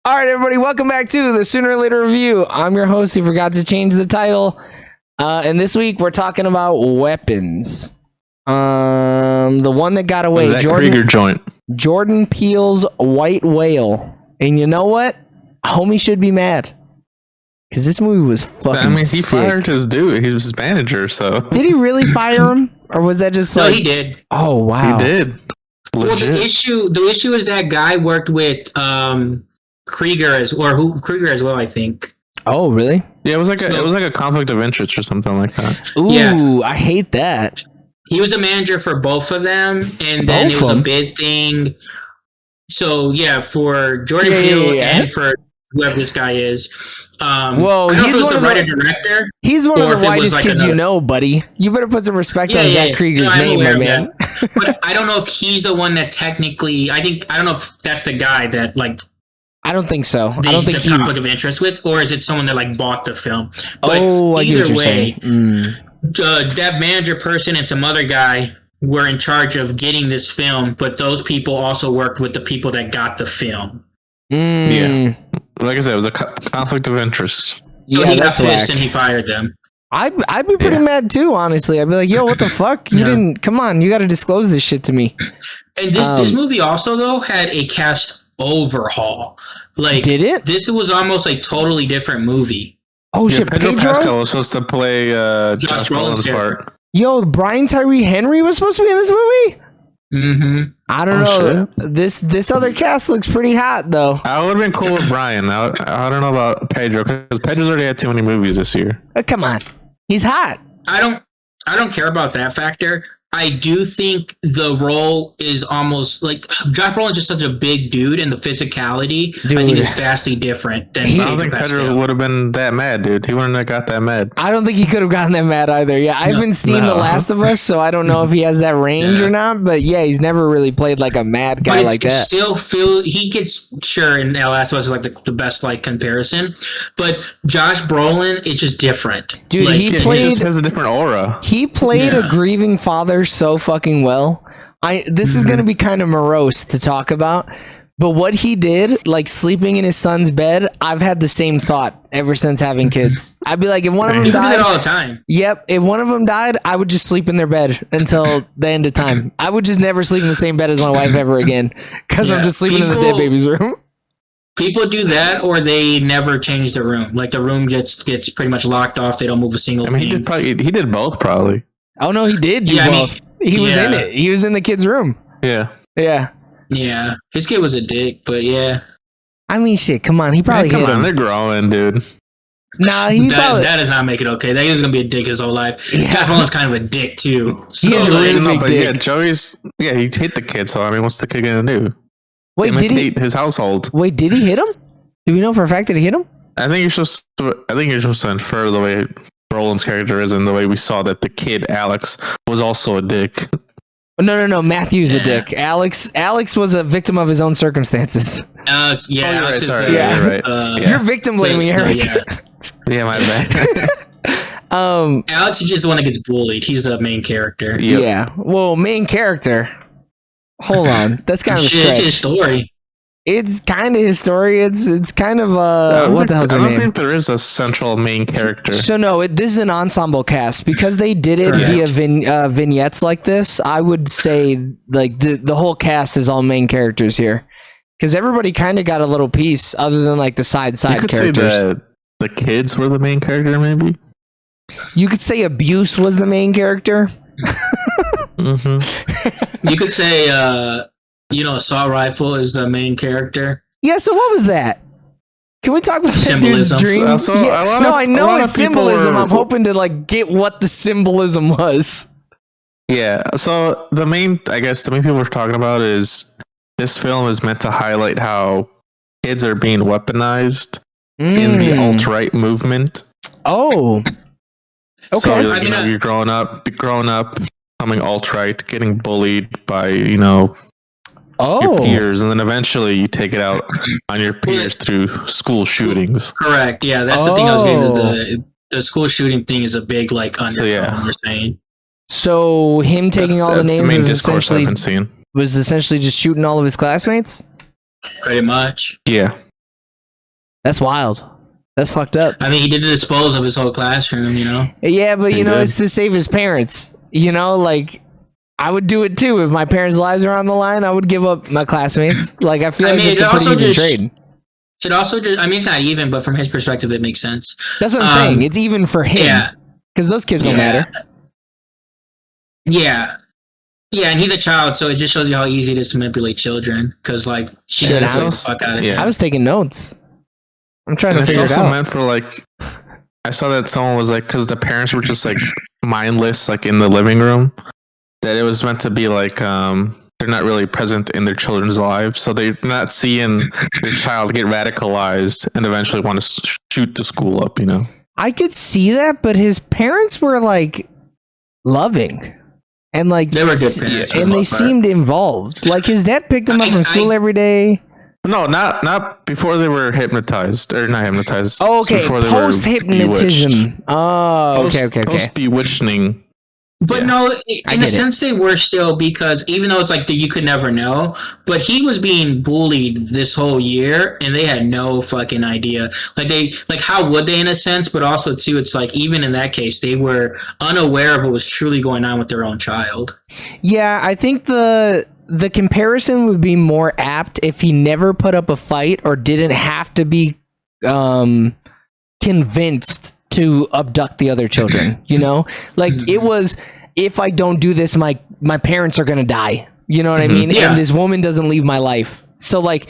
All right, everybody, welcome back to the Sooner or Later Review. I'm your host who forgot to change the title. And this week we're talking about weapons. The one that got away, that Krieger joint. Jordan Peele's White Whale. And you know what? Homie should be mad. Because this movie was fucking he sick. fired his dude. He was his manager, so. Did he really fire him? Or was that just No, like... he did. Oh, wow. He did. Well, Legit. the issue is that guy worked with Krieger as well, I think. Oh, really? Yeah, it was like a conflict of interest or something like that. Ooh, Yeah. I hate that. He was a manager for both of them, and then Both it was of a them? bid thing. So yeah, for Jordan Yeah, Peele yeah. and for whoever this guy is. Whoa, I don't know he's if it was one the of the- writer director. He's one of Or the if it was whitest like kids you another- know, buddy. You better put some respect on Zach Krieger's No, I'm name, aware my of man. But I don't know if he's the one that technically. I don't know if that's the guy that like I don't think so. the, I don't think the he... conflict of interest with, or is it someone that like bought the film? But Oh, I get what you're saying. that manager person and some other guy were in charge of getting this film, but those people also worked with the people that got the film. Yeah. Like I said, it was a conflict of interest. So Yeah, he got that's pissed whack. and he fired them. I'd be pretty mad too, honestly. I'd be like, yo, what the fuck? You Yeah. didn't... Come on, you got to disclose this shit to me. And this movie also though had a cast overhaul. Like, Did it? This was almost a totally different movie. Oh, Yeah, shit, Pedro Pedro? Pascal was supposed to play Josh Brolin's part. Yo, Brian Tyree Henry was supposed to be in this movie? Mm-hmm. I don't know. This other cast looks pretty hot, though. I would have been cool with Brian. I don't know about Pedro, because Pedro's already had too many movies this year. Come on. He's hot. I don't care about that factor. I do think the role is almost like Josh Brolin is just such a big dude, and the physicality I think Dude. is vastly different than I don't Pedro think Pedro Pascal. would have been that mad, dude. He wouldn't have got that mad. I don't think he could have gotten that mad either. Yeah, I haven't seen The No. Last of Us, so I don't know if he has that range Yeah. or not. But yeah, he's never really played like a mad guy But like it that. still feel he gets sure in The Last of Us is like the best like comparison, but Josh Brolin is just different. Dude, Like, he Yeah, played... he just has a different aura. He played a Yeah. grieving father so fucking well. This is gonna be kind of morose to talk about, but what he did, like sleeping in his son's bed, I've had the same thought ever since having kids. I'd be like, if one of them you do that all died, the time. yep, if one of them died, I would just sleep in their bed until the end of time. I would just never sleep in the same bed as my wife ever again because I'm Yeah. just sleeping in the dead People- baby's room. People do that, or they never change the room. Like the room gets pretty much locked off. They don't move a single I mean, thing. he did both probably. Oh no, he did do Yeah, I mean, both. He was in yeah. it. He was in the kid's room. Yeah. Yeah. Yeah, his kid was a dick, but yeah, I mean, shit. Come on, he probably Hey, come hit on, him. they're growing, dude. Nah, he probably. that does not make it okay. That is gonna be a dick his whole life. Yeah. Josh Brolin's kind of a dick too. So, He is a like, really No, big but dick. yeah, Joey's he hit the kid, so I mean, what's the kid gonna do? Wait, did he? Imitate his household. Wait, did he hit him? Do we know for a fact that he hit him? I think you're supposed to infer the way Brolin's character is, and the way we saw that the kid Alex was also a dick. No. Matthew's a Yeah. dick. Alex was a victim of his own circumstances. yeah, Oh, you're right, Alex is sorry, the- yeah, you're right. Yeah. You're victim blaming, Eric. Yeah. Yeah, my bad. Alex is just the one that gets bullied. He's the main character. Yep. Yeah. Well, main character. Hold on, that's kind of a Shit, it's his stretch. story. It's kind of his story. It's kind of I what the hell's her don't name? think there is a central main character. So no, this is an ensemble cast because they did it Correct. via vignettes like this. I would say like the whole cast is all main characters here because everybody kind of got a little piece other than like the side You could characters. say that the kids were the main character, maybe. You could say Abuse was the main character. Mm-hmm. You could say, Assault Rifle is the main character. Yeah, so what was that? Can we talk about that dude's Symbolism. dream? So, Yeah, a lot no, of- I a know lot it's of people symbolism. were- I'm hoping to like get what the symbolism was. Yeah. So the main people we're talking about is this film is meant to highlight how kids are being weaponized in the alt-right movement. Oh. Okay. So I mean, you're growing up, becoming alt-right, getting bullied by your Oh. peers, and then eventually you take it out on your peers through school shootings. Correct. Yeah, that's the thing I was getting Oh. to. The school shooting thing is a big like undertone. yeah. You're saying. So him taking all the That's names main was discourse I've essentially been seeing. just shooting all of his classmates. Pretty much. Yeah. That's wild. That's fucked up. I mean, he did dispose of his whole classroom, you know? Yeah, but He did. it's to save his parents. Like, I would do it too if my parents' lives are on the line. I would give up my classmates. Like, I feel like it's a pretty even trade. It also just, I mean, it's not even, but from his perspective, it makes sense. That's what I'm saying. It's even for him. Yeah. Because those kids don't matter. Yeah. Yeah, and he's a child, so it just shows you how easy it is to manipulate children. Because, like, she Shit, can I the was- fuck out of yeah. it. I was taking notes. I'm trying And to it's figure it also out. meant for like, I saw that someone was like, because the parents were just like mindless, like in the living room, that it was meant to be like, they're not really present in their children's lives, so they're not seeing their child get radicalized and eventually want to shoot the school up. I could see that, but his parents were like loving. And like They were good parents. for the and they most part. seemed involved. Like his dad picked him up from school every day. No, not before they were hypnotized or not hypnotized. Oh, okay. before they were Post hypnotism. Oh, okay. Post bewitching. But Yeah. no, I in get a it. sense they were still, because even though it's like you could never know, but he was being bullied this whole year and they had no fucking idea. Like how would they in a sense, but also too, it's like even in that case, they were unaware of what was truly going on with their own child. Yeah, I think the comparison would be more apt if he never put up a fight or didn't have to be convinced to abduct the other children. Like it was, if I don't do this, my parents are gonna die. You know what I mean? Yeah. And this woman doesn't leave my life. So like,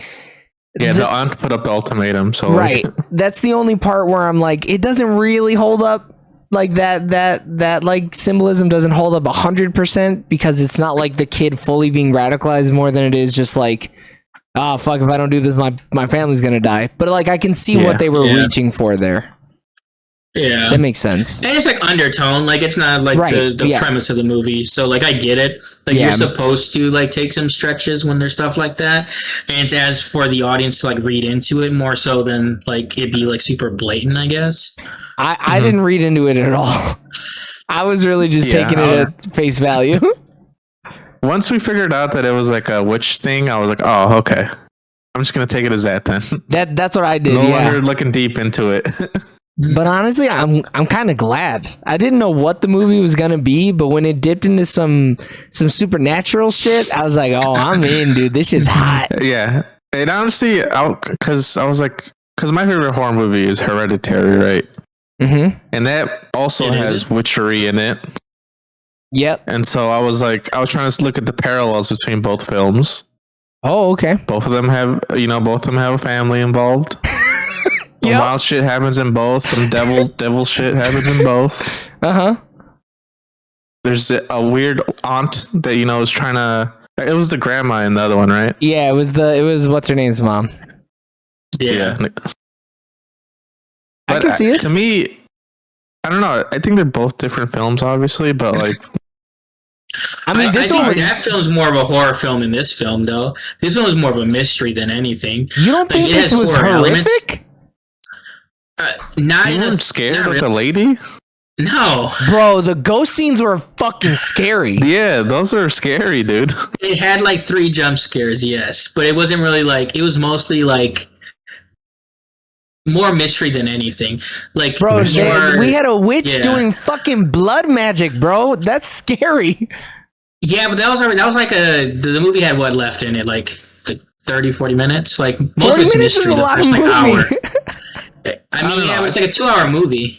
Yeah, the aunt put up the ultimatum. So right. That's the only part where I'm like, it doesn't really hold up. Like that like symbolism doesn't hold up 100% because it's not like the kid fully being radicalized more than it is just like, oh fuck, if I don't do this, my family's gonna die. But like I can see Yeah. what they were Yeah. reaching for there. Yeah. That makes sense. And it's like undertone, like it's not like Right, the yeah. premise of the movie. So like I get it. Like Yeah. you're supposed to like take some stretches when there's stuff like that. And it's as for the audience to like read into it more so than like it'd be like super blatant, I guess. I didn't read into it at all. I was really just Yeah, taking it at face value. once we figured out that it was like a witch thing, I was like, oh, okay. I'm just gonna take it as that then. That's what I did. No Yeah. longer looking deep into it. But honestly, I'm kind of glad. I didn't know what the movie was gonna be, but when it dipped into some supernatural shit, I was like, "Oh, I'm in, dude. This shit's hot." Yeah, and honestly, because I was like, because my favorite horror movie is Hereditary, right? Mm-hmm. And that also It is. has witchery in it. Yep. And so I was trying to look at the parallels between both films. Oh, okay. Both of them have a family involved. Some Yep. wild shit happens in both. Some devil shit happens in both. Uh huh. There's a weird aunt that is trying to. It was the grandma in the other one, right? Yeah, it was what's her name's mom. Yeah. I can see it. To me, I don't know. I think they're both different films, obviously, but like, I mean, this I one think was. that film's more of a horror film than this film, though. This one was more of a mystery than anything. You don't think it this has was horror elements. horrific, Not you in a weren't scared not with really. the lady? No, bro? The ghost scenes were fucking scary. Yeah, those are scary, dude. it had like 3 jump scares, yes, but it wasn't really like. It was mostly like more mystery than anything. Like, Bro, more, we had a witch yeah. doing fucking blood magic, bro. That's scary. Yeah, but that was like the movie had what left in it, like 30, 40 minutes. Like most 40 of it's minutes mystery is a the lot of first like hour. movie. I mean, don't yeah, know. but it's like a 2-hour movie.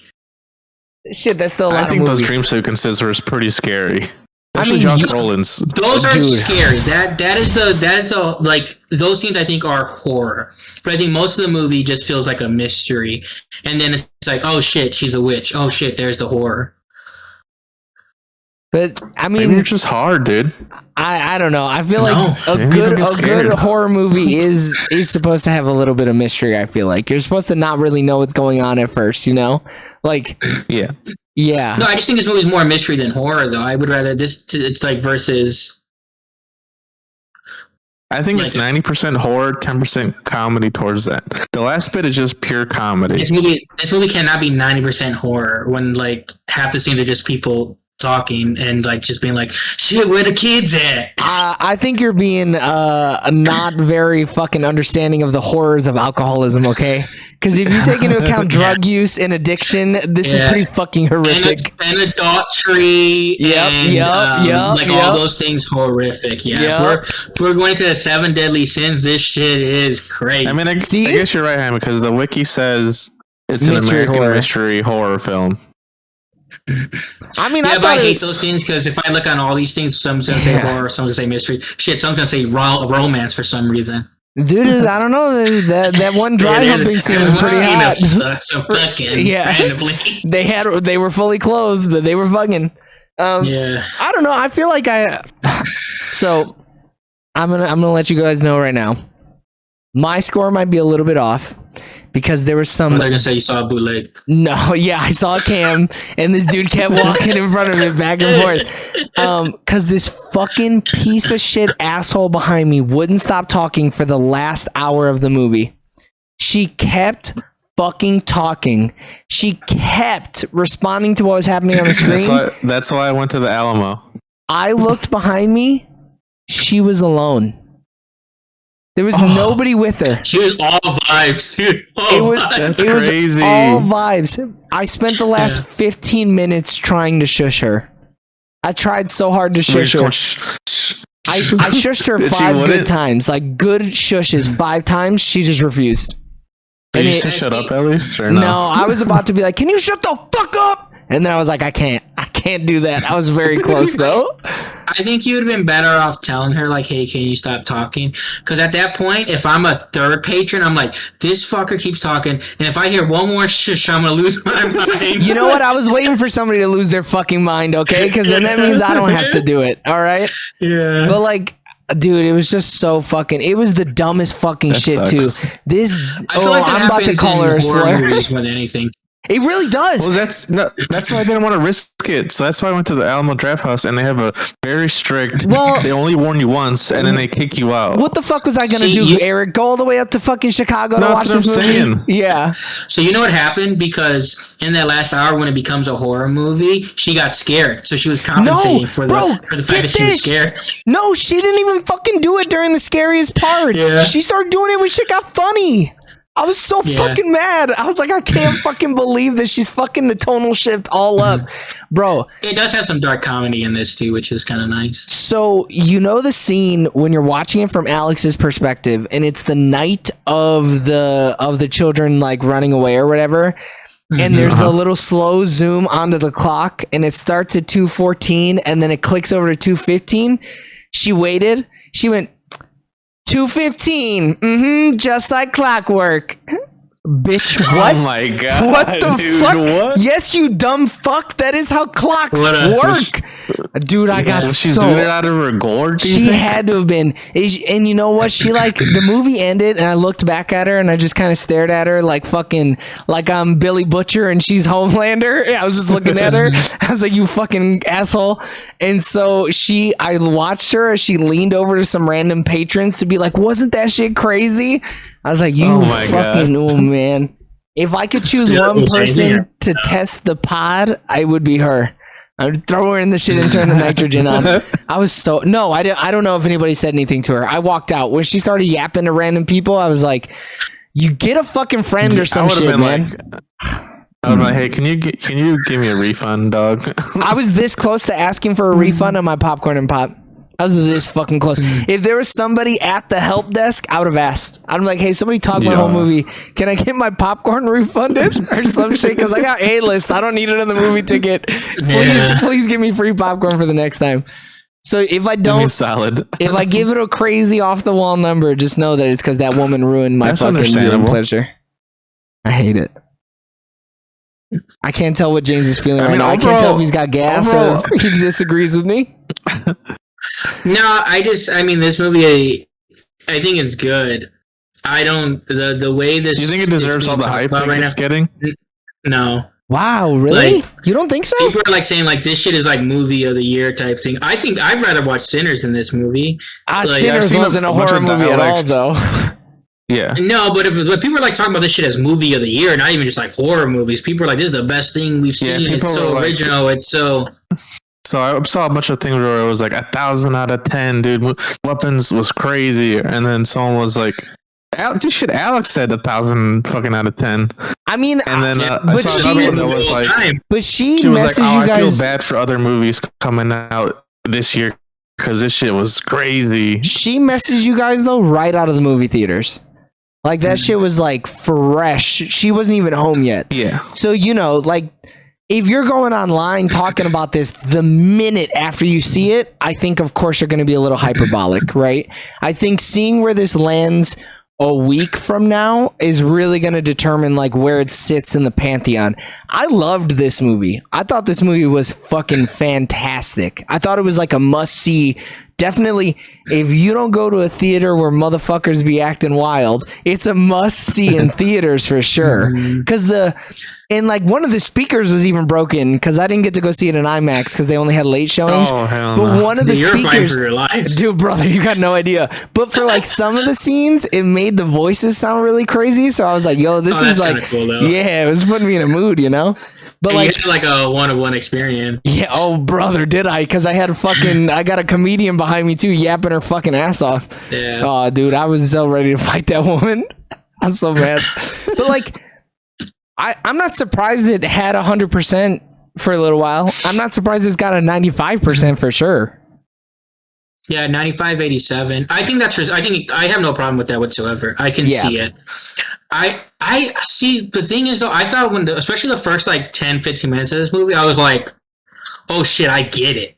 Shit, that's still a I lot think of those movie. dream sequences were pretty scary. Especially mean, Josh you- Brolin's. Those are Dude. scary. That is the like those scenes I think are horror. But I think most of the movie just feels like a mystery. And then it's like, oh shit, she's a witch. Oh shit, there's the horror. But I Maybe mean, you're just hard, dude. I don't know. I feel No. like a Maybe you good don't get scared. horror movie is supposed to have a little bit of mystery. I feel like you're supposed to not really know what's going on at first. Like Yeah. yeah. No, I just think this movie's more mystery than horror, though. I would rather it's like versus. I think Like it's it. 90% horror, 10% comedy towards that. The last bit is just pure comedy. This movie cannot be 90% horror when like half the scenes are just people talking and like just being like, shit, where the kids at? I think you're being not very fucking understanding of the horrors of alcoholism. Okay, Because if you take into account drug use and addiction, this is pretty fucking horrific. And adultery. All those things horrific. Yeah. If we're going to the 7 deadly sins, this shit is crazy. I mean, I guess you're right, Ham, because the wiki says it's an American mystery horror film. I mean, I hate those things because if I look on all these things, someone's gonna say horror, someone's gonna say mystery. Shit, someone's gonna say romance for some reason. Dude, I don't know. That one dry humping scene was pretty hot. So fucking randomly. They were fully clothed, but they were fucking. I don't know. I feel like So, I'm gonna let you guys know right now. My score might be a little bit off. Because there was some. They're gonna say you saw a bootleg. No, yeah, I saw a cam, and this dude kept walking in front of it back and forth. Because this fucking piece of shit asshole behind me wouldn't stop talking for the last hour of the movie. She kept fucking talking. She kept responding to what was happening on the screen. That's why I went to the Alamo. I looked behind me. She was alone. There was nobody with her. She was all vibes, dude. That's crazy. Was all vibes. I spent the last 15 minutes trying to shush her. I tried so hard to shush her. I shushed her 5 good times. Like, good shushes 5 times. She just refused. Did you say shut up at least? Or no? No, I was about to be like, can you shut the fuck up? And then I was like, I can't do that. I was very close though. I think you would have been better off telling her like, hey, can you stop talking? Because at that point, if I'm a third patron, I'm like, this fucker keeps talking, and if I hear one more shush, I'm gonna lose my mind. You know what? I was waiting for somebody to lose their fucking mind, okay? Because then that means I don't have to do it. All right? Yeah. But like, dude, it was just so fucking. It was the dumbest fucking shit sucks. too. This. I'm about to call her a slur. Movies more than anything. It really does. Well, that's why I didn't want to risk it. So that's why I went to the Alamo Draft House, and they have a very strict. Well, they only warn you once, and then they kick you out. What the fuck was I gonna do, Eric? Go all the way up to fucking Chicago to watch this movie? Saying. Yeah. So you know what happened? Because in that last hour, when it becomes a horror movie, she got scared, so she was compensating for the fact that she was scared. No, she didn't even fucking do it during the scariest parts. Yeah. She started doing it when shit got funny. I was so fucking mad. I was like, I can't fucking believe that she's fucking the tonal shift all up. Bro. It does have some dark comedy in this too, which is kind of nice. So, you know the scene when you're watching it from Alex's perspective, and it's the night of the children like running away or whatever, and there's the little slow zoom onto the clock, and it starts at 2:14, and then it clicks over to 2:15. She waited. She went 2:15. Just like clockwork. Bitch, what? Oh my god. What the fuck? What? Yes, you dumb fuck. That is how clocks work. Dude, I got so... She zoomed it out of her gourd? She had to have been. And you know what? She like, the movie ended and I looked back at her and I just kind of stared at her like fucking, like I'm Billy Butcher and she's Homelander. I was just looking at her. I was like, you fucking asshole. And so I watched her as she leaned over to some random patrons to be like, wasn't that shit crazy? I was like, you fucking, oh man. If I could choose one person to test the pod, I would be her. I would throw her in the shit and turn the nitrogen on. I was so, no, I don't know if anybody said anything to her. I walked out. When she started yapping to random people, I was like, you get a fucking friend or some shit, man. I'm like, hey, can you give me a refund, dog? I was this close to asking for a refund on my popcorn and pop. I was this fucking close. If there was somebody at the help desk, I would have asked. I'm like, hey, somebody talk my whole movie. Can I get my popcorn refunded or some shit? Because I got A-list. I don't need another movie ticket. Please give me free popcorn for the next time. So if I don't, solid. If I give it a crazy off the wall number, just know that it's because that woman ruined my fucking viewing pleasure. I hate it. I can't tell what James is feeling right now. I can't tell if he's got gas or if he disagrees with me. No, this movie, I think it's good. I don't, the way this... Do you think it deserves all the hype it's getting? No. Wow, really? Like, you don't think so? People are like saying like this shit is like movie of the year type thing. I think I'd rather watch Sinners than this movie. Sinners wasn't a horror movie at all, though. Yeah. No, but people are like talking about this shit as movie of the year, not even just like horror movies. People are like, this is the best thing we've seen. It's so original. It's so... So I saw a bunch of things where it was like 1,000 out of 10, dude. Weapons was crazy, and then someone was like, Dude, Alex said 1,000 fucking out of 10. I mean, And then I but saw another one that was like, she she was like, messaged "Oh, you I guys. feel bad for other movies coming out this year because this shit was crazy." She messaged you guys though right out of the movie theaters. Like that shit was like fresh. She wasn't even home yet. Yeah. So like if you're going online talking about this the minute after you see it, I think of course you're going to be a little hyperbolic, right? I think seeing where this lands a week from now is really going to determine like where it sits in the pantheon. I loved this movie. I thought this movie was fucking fantastic. I thought it was like a must see. Definitely, if you don't go to a theater where motherfuckers be acting wild, it's a must see in theaters for sure. Because like one of the speakers was even broken because I didn't get to go see it in IMAX because they only had late showings. Oh hell But no. one of the You're fighting speakers, for your life. dude, brother, you got no idea. But for like some of the scenes, it made the voices sound really crazy. So I was like, yo, this is that's like, kinda cool, though. yeah, it was putting me in a mood, you know? But And like, you had like a one-of-one experience. yeah, oh brother, did I? Because I got a comedian behind me too, yapping her fucking ass off. Yeah. Oh, dude, I was so ready to fight that woman. I was so mad. But like, I'm not surprised it had 100% for a little while. I'm not surprised it's got a 95% for sure. Yeah, 95.87. I think that's. I think I have no problem with that whatsoever. I can Yeah. see it. I see. The thing is, though, I thought especially the first like 10, 15 minutes of this movie, I was like, oh shit, I get it.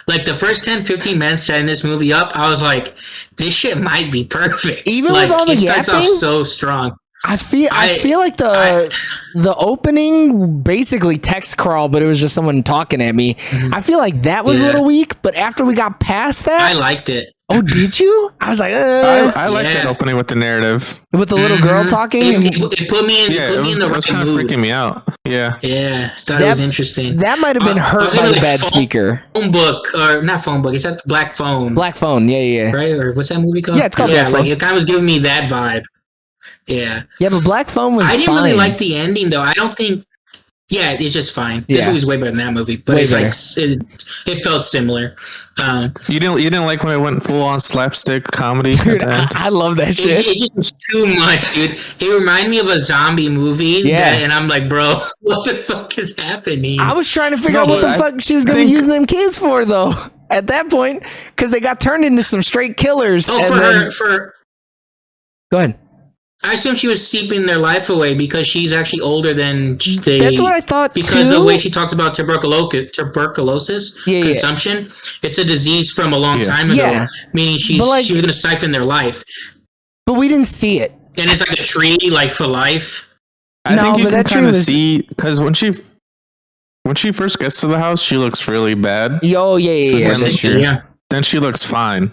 Like the first 10, 15 minutes setting this movie up, I was like, this shit might be perfect. Even like, with all the it starts off yapping? so strong. I feel like the opening basically text crawl, but it was just someone talking at me. I feel like that was a Yeah. little weak, but after we got past that, I liked it. oh, did you? I was like, I like that Yeah. opening with the narrative. with the little girl talking. It, and- it put me in. Yeah, it put me in the it was right kind of mood. freaking me out. Yeah. Yeah, thought That- it was interesting. that might have been I hurt was by gonna, the like, bad phone- speaker. Phone book, or not phone book? Is that Black Phone? Black Phone, yeah. Right? Or what's that movie called? Yeah, it's called Yeah, Black like Phone. it kind of was giving me that vibe. Yeah, Yeah, but Black Phone was I didn't fine. really like the ending though. I don't think. Yeah, it's just fine. This Yeah. movie's way better than that movie, but Way it's better. like it felt similar. You didn't like when it went full on slapstick comedy at Dude, the end? I love that shit. It just was too much, dude. It reminded me of a zombie movie. Yeah. And I'm like, bro, what the fuck is happening? I was trying to figure No, out what the but I fuck she was gonna think- use them kids for though. At that point, because they got turned into some straight killers. oh, and for then- her, for Go ahead. I assume she was seeping their life away because she's actually older than they. That's what I thought Because too. the way she talks about tuberculosis Yeah. consumption, it's a disease from a long Yeah. time ago, Yeah. meaning But, like- she was going to siphon their life, But we didn't see it. and it's like a tree, like for life. I No, think you but can that tree kind of was- see because when she first gets to the house, she looks really bad. Yo, yeah. Then That's she- true. Yeah, Then she looks fine.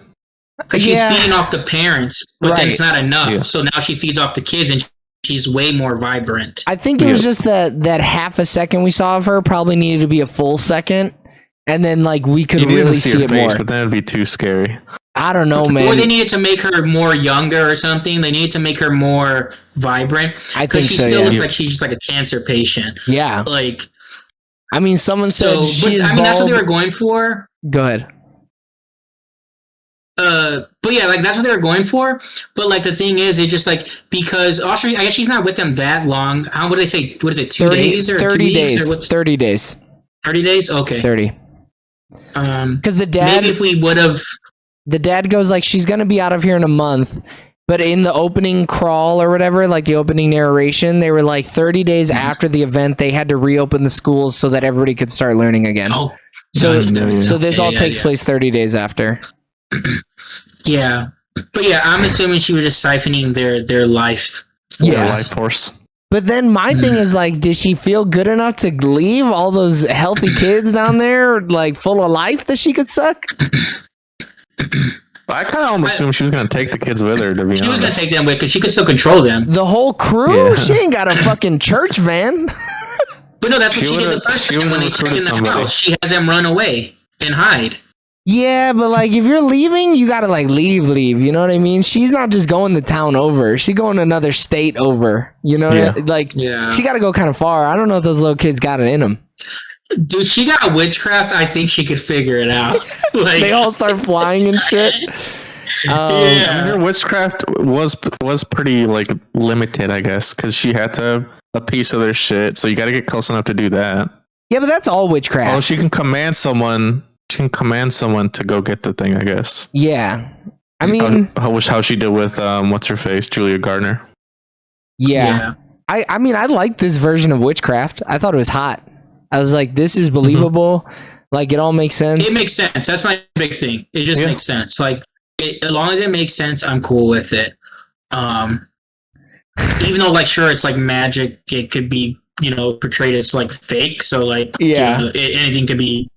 because she's Yeah. feeding off the parents, but then Right. it's not enough. Yeah. So now she feeds off the kids, and she's way more vibrant. I think it was just that half a second we saw of her probably needed to be a full second, and then like we could You need really to see see her it face, more. but then it'd be too scary. I don't know, Or man. they needed to make her more younger or something. They needed to make her more vibrant. I Because think she so. still Yeah. looks like she's just like a cancer patient. Yeah. Like, I mean, someone said so, she but, is I mean, that's what bald. they were going for. Go ahead. But yeah, like that's what they were going for. But like the thing is, it's just like because Austria, I guess she's not with them that long. How would they say? What is it? 2 days or 30 2 weeks days. or what's 30 days. 30 days? Okay. 30. Because the dad, Maybe if we would have. the dad goes like, she's gonna be out of here in a month. But in the opening crawl or whatever, like the opening narration, they were like 30 days after the event, they had to reopen the schools so that everybody could start learning again. Oh, So, Yeah. so this all Yeah, takes yeah. place 30 days after. yeah. But yeah, I'm assuming she was just siphoning their life. Their Yeah. life force. But then my thing is like, did she feel good enough to leave all those healthy kids down there, like full of life that she could suck? I kind of almost assumed she was gonna take the kids with her. To be She was honest, gonna take them with because she could still control them. The whole crew? Yeah. She ain't got a fucking church van. But no, that's what She she did the would've- first she time when would've they check in recruited the somebody. house. She has them run away and hide. Yeah, but like if you're leaving, you gotta like leave. You know what I mean? She's not just going the town over. She's going another state over. You know, Yeah. like Yeah. she got to go kind of far. I don't know if those little kids got it in them. Dude, she got witchcraft. I think she could figure it out. Like They all start flying and shit. I mean, her witchcraft was pretty like limited, I guess, because she had to have a piece of their shit. So you got to get close enough to do that. Yeah, but that's all witchcraft. Oh, she can command someone. She can command someone to go get the thing, I guess. Yeah, I mean, how she did with what's her face, Julia Gardner. Yeah. I mean, I like this version of witchcraft. I thought it was hot. I was like, this is believable. Like, it all makes sense. It makes sense. That's my big thing. It just makes sense. Like, as long as it makes sense, I'm cool with it. Even though, like, sure, it's like magic. It could be, portrayed as like fake. So, like, anything could be.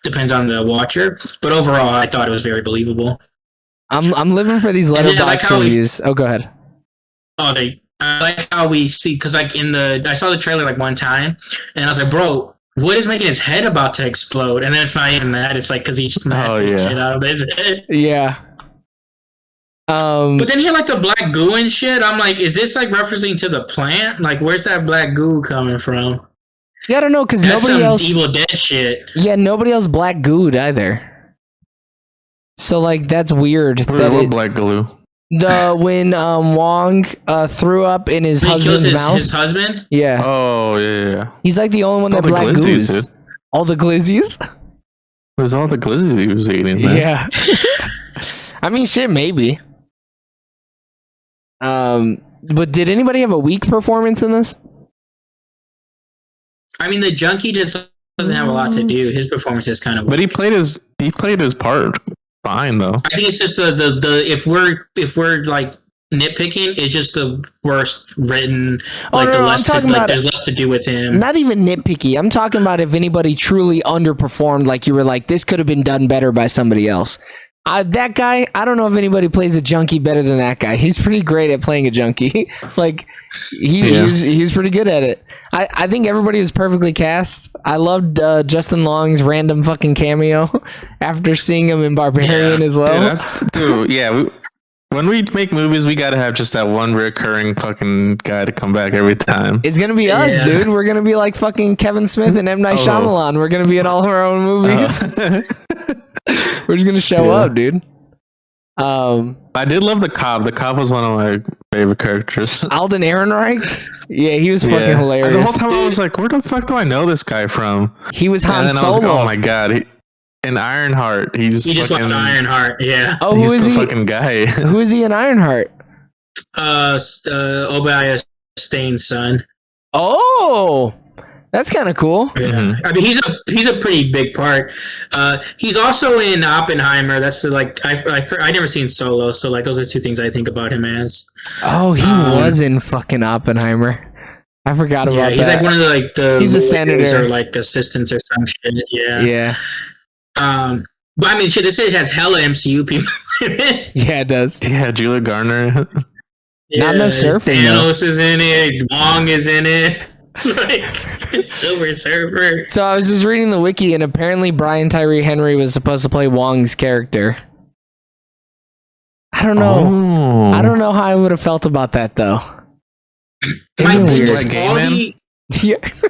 Depends on the watcher. But overall, I thought it was very believable. I'm living for these letterbox reviews. Go ahead. I like how we see, because like I saw the trailer like one time, and I was like, bro, what is making his head about to explode? And then it's not even that. It's like because he smashed the shit out of his head. Yeah. But then he had like the black goo and shit. I'm like, is this like referencing to the plant? Like, where's that black goo coming from? Yeah, I don't know, because nobody else Evil Dead shit. Yeah, nobody else black gooed either. So like that's weird. What black glue? When Wong threw up in his husband's mouth. His husband? Yeah. Oh yeah. He's like the only one that black goos. All the glizzies? It was all the glizzies he was eating, man. Yeah. I mean, shit, maybe. But did anybody have a weak performance in this? I mean, the junkie just doesn't have a lot to do. His performance is kind of. But he played his part fine though. I think it's just the if we're like nitpicking, it's just the worst written. Like there's less to do with him. Not even nitpicky. I'm talking about if anybody truly underperformed, like you were like, this could have been done better by somebody else. That guy, I don't know if anybody plays a junkie better than that guy. He's pretty great at playing a junkie. Like he's pretty good at it. I think everybody was perfectly cast. I loved Justin Long's random fucking cameo after seeing him in Barbarian as well. When we make movies, we gotta have just that one recurring fucking guy to come back every time. It's gonna be us, dude. We're gonna be like fucking Kevin Smith and M. Night Shyamalan. We're gonna be in all of our own movies. We're just gonna show up, dude. I did love the cop. The cop was one of my favorite characters. Alden Ehrenreich? Yeah, he was fucking hilarious. The whole time I was like, where the fuck do I know this guy from? He was Han Solo. I was like, oh my god. In Ironheart. He just went Ironheart, yeah. Oh, who is he? Fucking guy. Who is he in Ironheart? Obadiah Stane's son. Oh, that's kind of cool. Yeah, I mean he's a pretty big part. He's also in Oppenheimer. That's like I never seen Solo, so like those are two things I think about him as. Oh, he was in fucking Oppenheimer. I forgot about that. He's like one of the he's a senator or like assistants or some shit. Yeah. Yeah. But I mean, shit. This has hella MCU people. Yeah, it does. Yeah, Julia Gardner. Not no surfing. Thanos is in it. Wong is in it. Like Silver Surfer. So I was just reading the wiki, and apparently Brian Tyree Henry was supposed to play Wong's character. I don't know. Oh. I don't know how I would have felt about that though. My weird.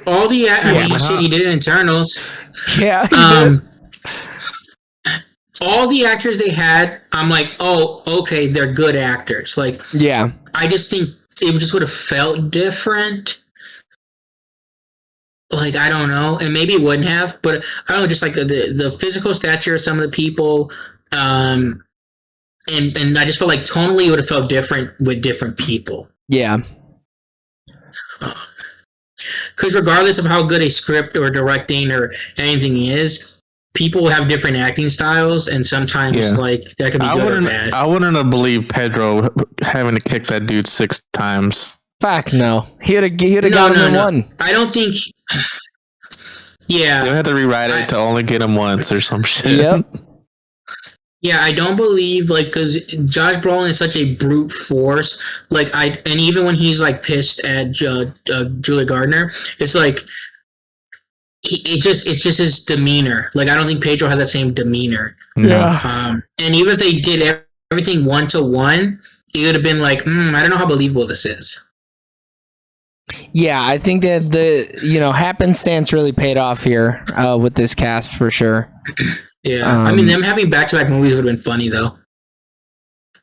all the I mean, shit, he did it in Eternals. Yeah. All the actors they had, I'm like, oh, okay, they're good actors. Like, yeah. I just think it just would have felt different. Like, I don't know, and maybe it wouldn't have, but I don't know, just like the physical stature of some of the people, and I just felt like tonally it would have felt different with different people. Yeah. Because regardless of how good a script or directing or anything is, people have different acting styles, and sometimes like that could be good or bad. I wouldn't have believed Pedro having to kick that dude 6 times. Fuck no. He would have gotten him one. I don't think. Yeah. They had to rewrite it to only get him once or some shit. Yep. Yeah, I don't believe, like, because Josh Brolin is such a brute force. Like, and even when he's like pissed at Julia Gardner, it's like it's just his demeanor. Like, I don't think Pedro has that same demeanor. Yeah. And even if they did everything 1-to-1, it would have been like, I don't know how believable this is. Yeah, I think that the happenstance really paid off here with this cast for sure. Yeah, I mean, them having back-to-back movies would have been funny though.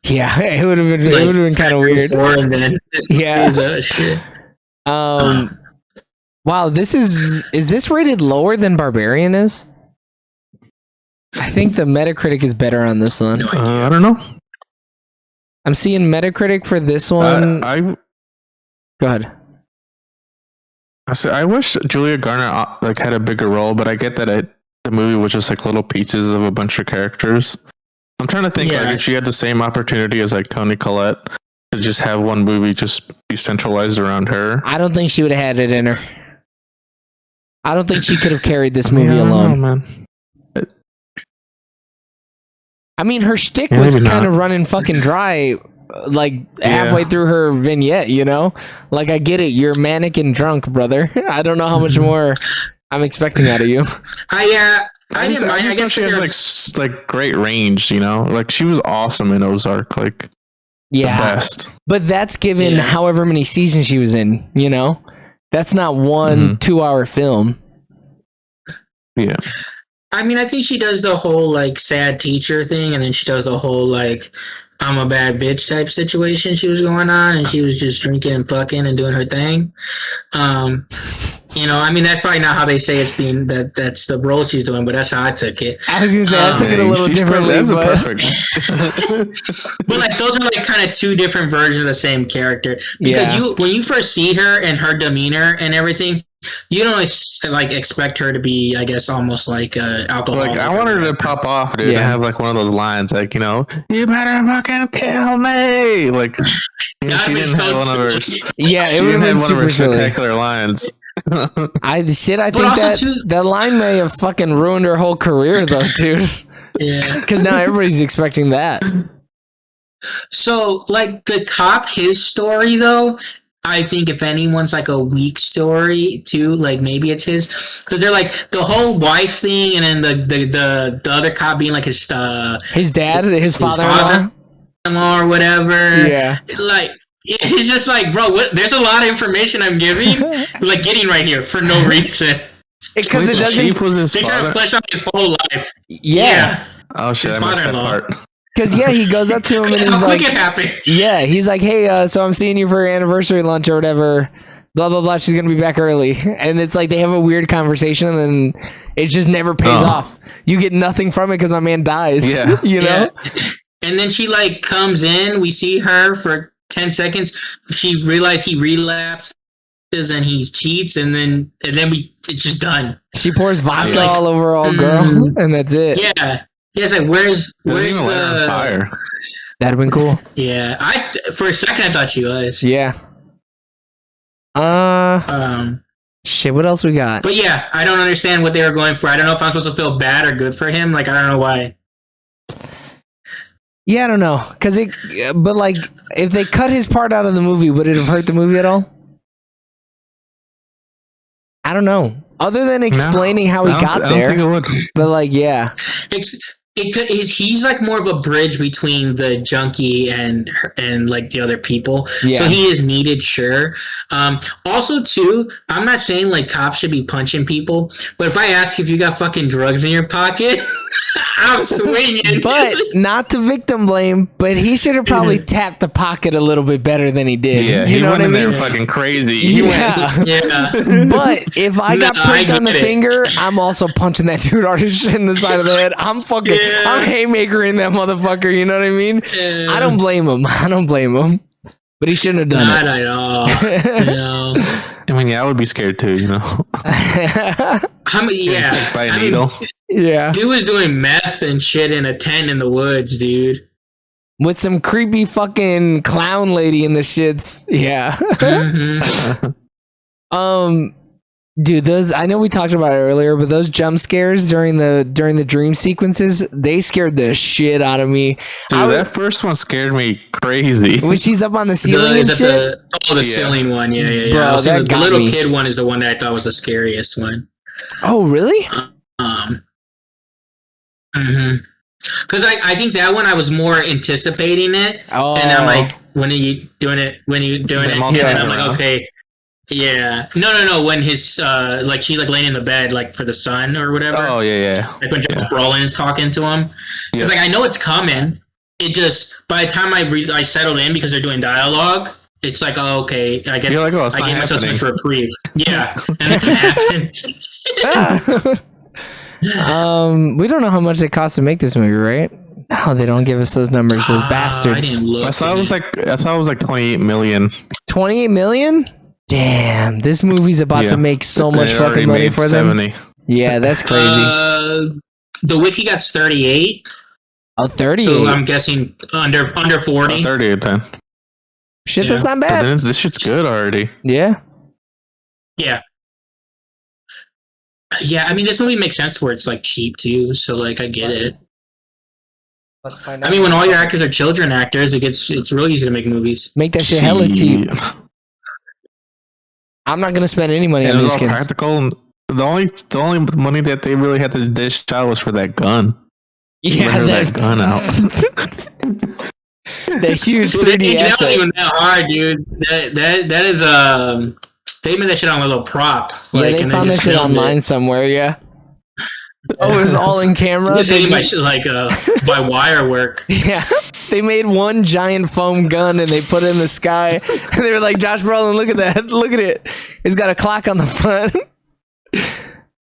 Yeah, it would have been. It would have been kind of weird. And then Yeah. shit. Wow. This is this rated lower than Barbarian is? I think the Metacritic is better on this one. No idea. I don't know. I'm seeing Metacritic for this one. I Go ahead. I wish Julia Garner like had a bigger role, but I get that the movie was just like little pieces of a bunch of characters. I'm trying to think Yeah. like if she had the same opportunity as like Toni Collette to just have one movie just be centralized around her. I don't think she would have had it in her. I don't think she could have carried this movie I don't alone. know, man. I mean, her shtick Yeah, was maybe kind of not. running fucking dry, like Yeah. halfway through her vignette. You know, like I get it. You're manic and drunk, brother. I don't know how much more I'm expecting out of you. I I didn't mind. I just know guess she has like great range, you know. Like she was awesome in Ozark, like the Yeah, best. but that's given Yeah. however many seasons she was in. You know, that's not one 2-hour film. Yeah, I mean, I think she does the whole like sad teacher thing, and then she does the whole like I'm a bad bitch type situation she was going on, and she was just drinking and fucking and doing her thing. You know, I mean, that's probably not how they say it's being that's the role she's doing, but that's how I took it. I was gonna say I took it a little she's differently. That's a but- perfect. But like those are like kind of two different versions of the same character because Yeah. when you first see her and her demeanor and everything, you don't like expect her to be, I guess, almost like alcoholic. Like I want her to pop off, dude, Yeah. and have like one of those lines, like you better fucking kill me. Like That'd she be didn't so have one of her. silly. Yeah, it She would have didn't been have one of super her silly. spectacular lines. I think also, that too- that line may have fucking ruined her whole career though, dude. Yeah. Because now everybody's expecting that. So, like the cop, his story though, I think if anyone's like a weak story too, like maybe it's his, because they're like the whole wife thing, and then the other cop being like his His dad, his father-in-law. father-in-law or whatever. Yeah. Like it's just like, bro, what? There's a lot of information I'm giving, like getting right here for no reason. Because it Wait, the doesn't. Chief was his They try to father. flesh out his whole life. Yeah. Oh shit, His I missed that father-in-law. part. Because he goes up to him and How he's quick like, it happened. yeah, he's like, hey, so I'm seeing you for your anniversary lunch or whatever. Blah blah blah. She's gonna be back early, and it's like they have a weird conversation, and then it just never pays Oh. off. You get nothing from it because my man dies. Yeah. You know. Yeah. And then she like comes in. We see her for 10 seconds. She realized he relapses and he cheats, and then it's just done. She pours vodka like, all over old girl, and that's it. Yeah. Yeah, it's like where's Doesn't even let her on the fire. That'd have been cool. Yeah. For a second I thought she was. Yeah. Shit. What else we got? But yeah, I don't understand what they were going for. I don't know if I'm supposed to feel bad or good for him. Like I don't know why. Yeah, I don't know, but like, if they cut his part out of the movie, would it have hurt the movie at all? I don't know. Other than explaining how he got I don't there, think it would. but like, yeah, He's like more of a bridge between the junkie and like the other people. Yeah. So he is needed, sure. Also, too, I'm not saying like cops should be punching people, but if I ask if you got fucking drugs in your pocket, I'm swinging. but not to victim blame, but he should have probably tapped the pocket a little bit better than he did. Yeah, you he know what went I in mean? there fucking crazy. He went, Yeah. Yeah. But if I got No, pricked I on the get it. finger, I'm also punching that dude hard as shit in the side of the head. I'm haymakering that motherfucker. You know what I mean? Yeah. I don't blame him. But he shouldn't have done Not at all. it. No. I mean, yeah, I would be scared too, you know. I mean, yeah. By a I mean, needle. Yeah. dude was doing meth and shit in a tent in the woods, dude. With some creepy fucking clown lady in the shits. Yeah. Mhm. Dude, those, I know we talked about it earlier, but those jump scares during the dream sequences, they scared the shit out of me. Dude, that first one scared me crazy. When she's up on the ceiling and shit. The Yeah. ceiling one, yeah. Bro, I was that the got little me. kid one is the one that I thought was the scariest one. Oh, really? Because I think that one I was more anticipating it, Oh. and I'm like, when are you doing it? When are you doing The it? multi- And I'm around. like, okay. Yeah. No. When his like she's like laying in the bed like for the sun or whatever. Oh yeah. Like when Josh Brolin's talking to him. Yeah. It's like I know it's coming, it just by the time I settled in because they're doing dialogue, it's like, oh, okay, I get You're like, oh, it's I not gave myself happening. much reprieve. Yeah, and it happened. We don't know how much it cost to make this movie, right? No, they don't give us those numbers, those bastards. I didn't look. I thought it was like 28 million. 28 million? Damn, this movie's about to make so much It fucking already money made for 70. them. Yeah, that's crazy. The wiki got 38, Oh, 38. so I'm guessing under 40. 38 then. Shit, Yeah. that's not But bad. then this shit's good already. Yeah. Yeah. Yeah, I mean, this movie makes sense where it's like cheap too, so like I get it. I mean, when all your actors are children actors, it's really easy to make movies. Make that shit hella cheap. I'm not gonna spend any money And on it new was all skins. practical. And the only money that they really had to dish out was for that gun. Yeah, Render that gun out. that huge Dude, 3D that wasn't asset. even that hard, dude. That is they made that shit on a little prop. Yeah, like, they and found that just shit filmed online somewhere. Yeah. Oh, it was all in camera. Just They made my just- shit like by wire work. Yeah, they made one giant foam gun and they put it in the sky. And they were like, "Josh Brolin, look at that! Look at it! It's got a clock on the front."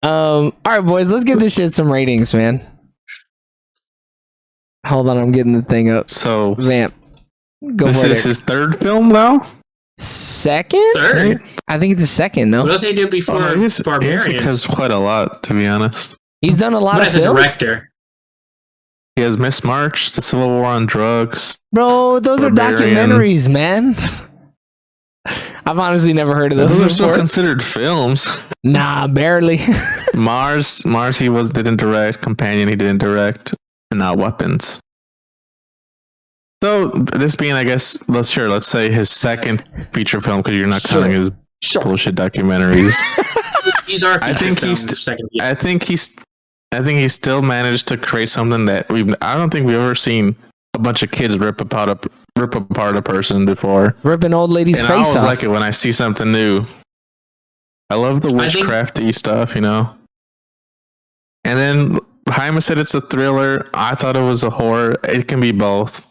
All right, boys, let's give this shit some ratings, man. Hold on, I'm getting the thing up. So Vamp, go this for is it. his third film now. Second? Third. I think it's the second. What No, else they did before Oh, he actually Barbarians? has quite a lot, to be honest. he's done a lot But of as a films. director, He has Miss March, The Civil War on Drugs. Bro, those are Barbarian. documentaries, man. I've honestly never heard of those Those are still before. considered films. Nah, barely. Mars he didn't direct. Companion he didn't direct. And now Weapons. So this being, I guess, let's say his second feature film because you're not counting his Sure. bullshit documentaries. these are. I think feature he's- films, second. I think he still managed to create something that I don't think we've ever seen a bunch of kids rip apart a person before. Ripping old lady's And I face always off. like it when I see something new. I love the I think- witchcrafty stuff, you know. And then Jaime said it's a thriller. I thought it was a horror. It can be both.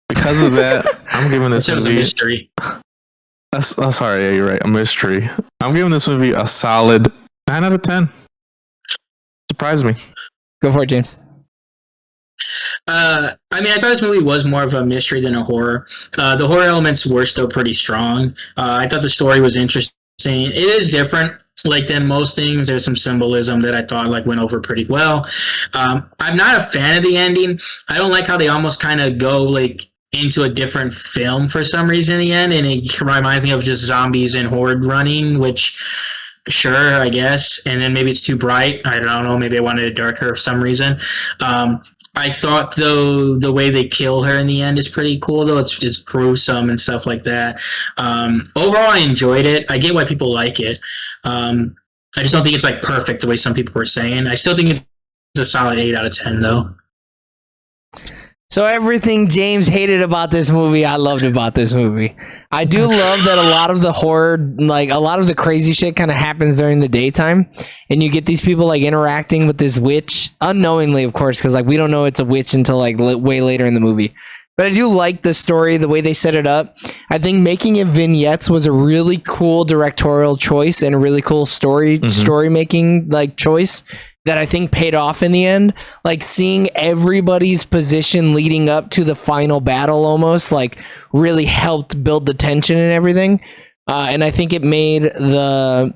Because of that, I'm giving this This was a movie. mystery. Oh, sorry, yeah, you're right. A mystery. I'm giving this movie a solid 9 out of 10. Surprised me. Go for it, James. I mean, I thought this movie was more of a mystery than a horror. The horror elements were still pretty strong. I thought the story was interesting. It is different, like than most things. There's some symbolism that I thought like went over pretty well. I'm not a fan of the ending. I don't like how they almost kind of go like into a different film for some reason in the end, and it reminds me of just zombies and horde running, which sure, I guess. And then maybe it's too bright. I don't know. Maybe I wanted it darker for some reason. I thought though the way they kill her in the end is pretty cool though. It's gruesome and stuff like that. Overall, I enjoyed it. I get why people like it. I just don't think it's like perfect the way some people were saying. I still think it's a solid 8 out of 10 though. So everything James hated about this movie, I loved about this movie. I do love that a lot of the horror, like a lot of the crazy shit kind of happens during the daytime. And you get these people like interacting with this witch unknowingly, of course, because like we don't know it's a witch until like way later in the movie. But I do like the story, the way they set it up. I think making it vignettes was a really cool directorial choice and a really cool story making like choice that I think paid off in the end. Like seeing everybody's position leading up to the final battle almost like really helped build the tension and everything. And I think it made the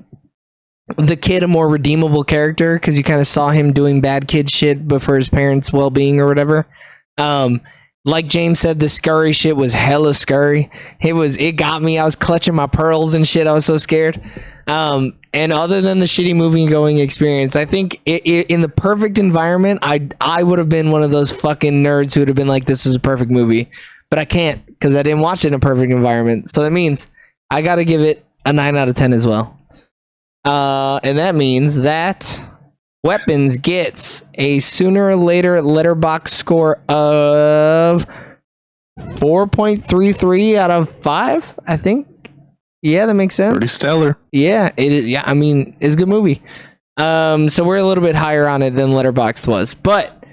kid a more redeemable character because you kind of saw him doing bad kid shit but for his parents' well-being or whatever. Like James said, the scurry shit was hella scurry. It got me. I was clutching my pearls and shit. I was so scared. And other than the shitty movie going experience, I think in the perfect environment, I would have been one of those fucking nerds who would have been like, this is a perfect movie. But I can't because I didn't watch it in a perfect environment. So that means I got to give it a 9 out of 10 as well. And that means that Weapons gets a sooner or later letterbox score of 4.33 out of 5, I think. Yeah, that makes sense. Pretty stellar. Yeah, it is. Yeah, I mean, it's a good movie. So we're a little bit higher on it than Letterboxd was, but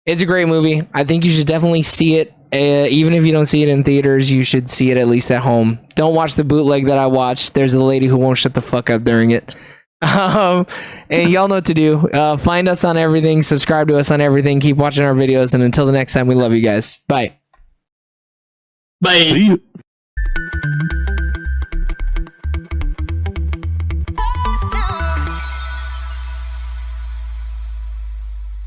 it's a great movie. I think you should definitely see it Even if you don't see it in theaters, you should see it at least at home. Don't watch the bootleg that I watched. There's a lady who won't shut the fuck up during it. And y'all know what to do. Find us on everything. Subscribe to us on everything. Keep watching our videos. And until the next time, we love you guys. Bye. Bye. See you.